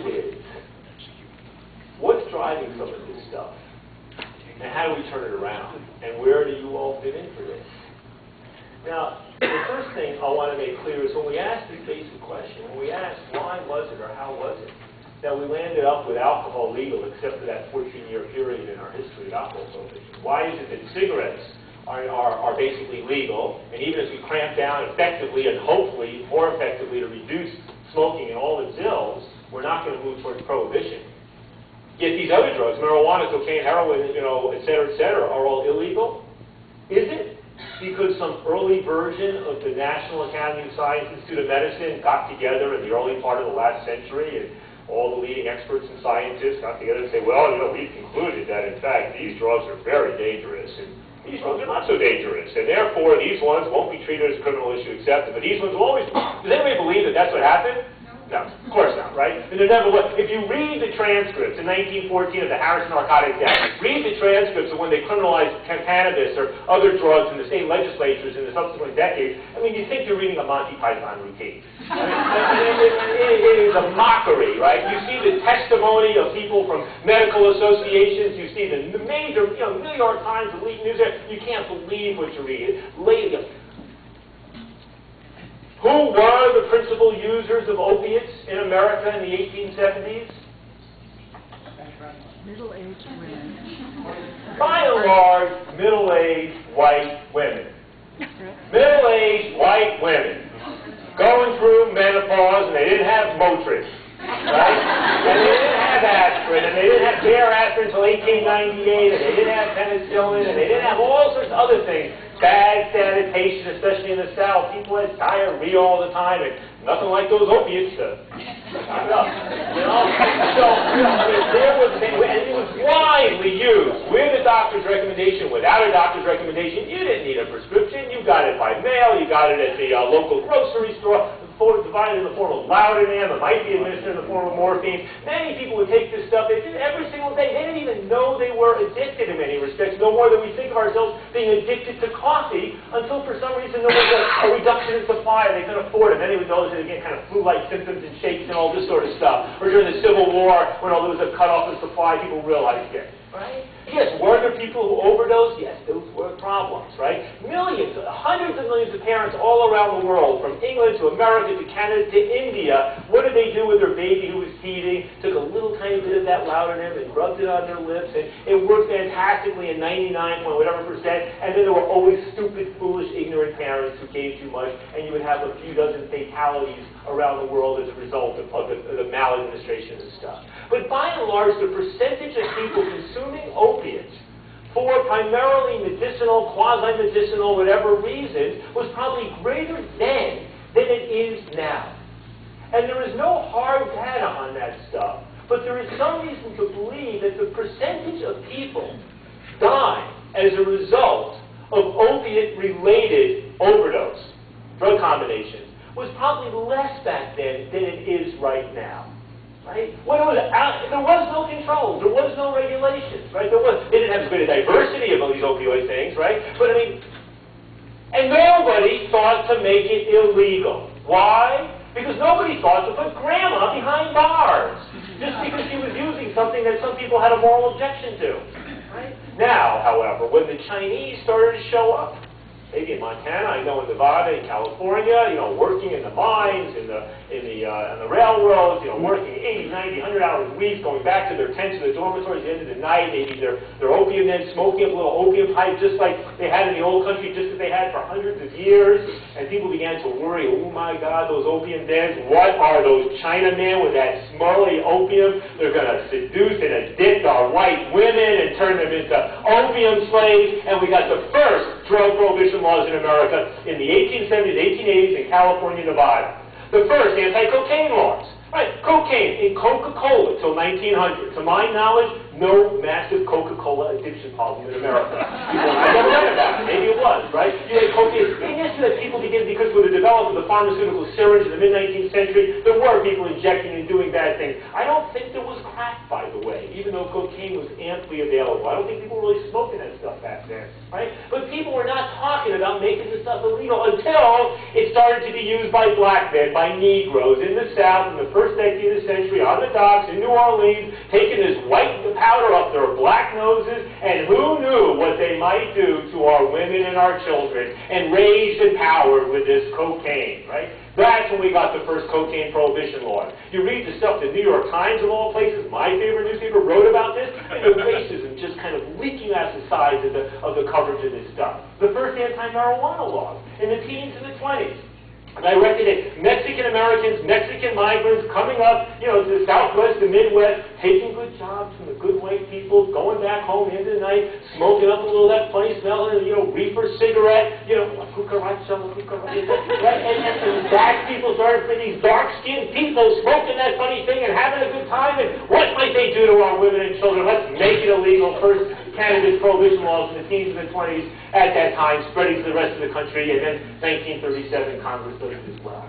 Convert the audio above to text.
question is, what's driving some of this stuff? And how do we turn it around? And where do you all fit into this? Now, the first thing I want to make clear is when we ask this basic question, when we ask why was it or how was it that we landed up with alcohol legal except for that 14-year period in our history of alcohol prohibition? Why is it that cigarettes are basically legal, and even as we cramp down effectively and hopefully more effectively to reduce smoking and all its ills, we're not going to move towards prohibition? Yet these other drugs, marijuana, cocaine, heroin, et cetera, are all illegal? Is it because some early version of the National Academy of Science Institute of Medicine got together in the early part of the last century, and all the leading experts and scientists got together and say, well, we've concluded that, in fact, these drugs are very dangerous, and these drugs are not so dangerous, and therefore these ones won't be treated as a criminal issue except, but these ones will always be. Does anybody believe that that's what happened? No, of course not, right? And there never was. If you read the transcripts in 1914 of the Harrison Narcotics Act, read the transcripts of when they criminalized cannabis or other drugs in the state legislatures in the subsequent decades, you think you're reading a Monty Python routine. It is a mockery, right? You see the testimony of people from medical associations, you see the major, New York Times, elite news, you can't believe what you read. Who were the principal users of opiates in America in the 1870s? Middle-aged women. By and large, middle-aged white women. Middle-aged white women. Going through menopause, and they didn't have Motrin, right? And they didn't have aspirin, and they didn't have Dare aspirin until 1898, and they didn't have penicillin, and they didn't have all sorts of other things. Bad sanitation, especially in the South. People had diarrhea all the time, and nothing like those opiates to keep it up. And it was widely used with a doctor's recommendation, without a doctor's recommendation. You didn't need a prescription. You got it by mail. You got it at the local grocery store. Divided in the form of laudanum. It might be administered in the form of morphine. Many people would take this stuff. They did it every single day. They didn't even know they were addicted in many respects, no more than we think of ourselves being addicted to coffee until for some reason there was a reduction in supply and they couldn't afford it. Then they would notice it again, kind of flu-like symptoms and shakes and all this sort of stuff. Or during the Civil War, when there was a cutoff in supply, people realized it. Right? Yes, were there people who overdosed? Yes, those were problems, right? Millions, hundreds of millions of parents all around the world, from England to America to Canada to India, what did they do with their baby who was teething? Took a little tiny bit of that laudanum and rubbed it on their lips, and it worked fantastically in 99.whatever%, and then there were always stupid, foolish, ignorant parents who gave too much, and you would have a few dozen fatalities around the world as a result of the maladministration of stuff. But by and large, the percentage of people consuming opiates for primarily medicinal, quasi-medicinal, whatever reasons, was probably greater then than it is now. And there is no hard data on that stuff, but there is some reason to believe that the percentage of people dying as a result of opiate-related overdose, drug combinations, was probably less back then than it is right now. Right? When it was out, there was no control. There was no regulations. Right? They didn't have as great a diversity of all these opioid things. Right? But and nobody thought to make it illegal. Why? Because nobody thought to put grandma behind bars just because she was using something that some people had a moral objection to. Right? Now, however, when the Chinese started to show up, maybe in Montana, I know in Nevada, in California, working in the mines, in the railroads, working 80, 90, 100 hours a week, going back to their tents or their dormitories at the end of the night, maybe their opium den, smoking up a little opium pipe just like they had in the old country, just as they had for hundreds of years. And people began to worry, oh my God, those opium dens, what are those Chinamen with that smelly opium? They're going to seduce and addict our white women and turn them into opium slaves. And we got the first drug prohibition laws in America in the 1870s, 1880s in California, Nevada. The first anti-cocaine laws. Right, cocaine in Coca-Cola till 1900. To my knowledge, no massive Coca-Cola addiction problem in America. I never read about it. Maybe it was. right? You had cocaine. And yes, that people began, because with the development of the pharmaceutical syringe in the mid-19th century, there were people injecting and doing bad things. I don't think there was crack, by the way, even though cocaine was amply available. I don't think people were really smoking that stuff back then, right? But people were not talking about making this stuff illegal until it started to be used by black men, by Negroes in the South in the first decade of the century, on the docks in New Orleans, taking this white powder up their black noses, and who knew what they might do to our women and our children, and raised and powered with this cocaine, right? That's when we got the first cocaine prohibition law. You read the stuff the New York Times, of all places, my favorite newspaper, wrote about this, and the racism just kind of leaking out the sides of the coverage of this stuff. The first anti-marijuana laws in the teens and the 20s. And I reckon that Mexican-Americans, Mexican migrants coming up, to the Southwest, the Midwest, taking good jobs from the good white people, going back home into the night, smoking up a little of that funny smelling, reefer cigarette, cucaracha, right? And black people started for these dark-skinned people smoking that funny thing and having a good time. And what might they do to our women and children? Let's make it illegal. First cannabis prohibition laws in the teens and the 20s at that time, spreading to the rest of the country, and then 1937 Congress does it as well.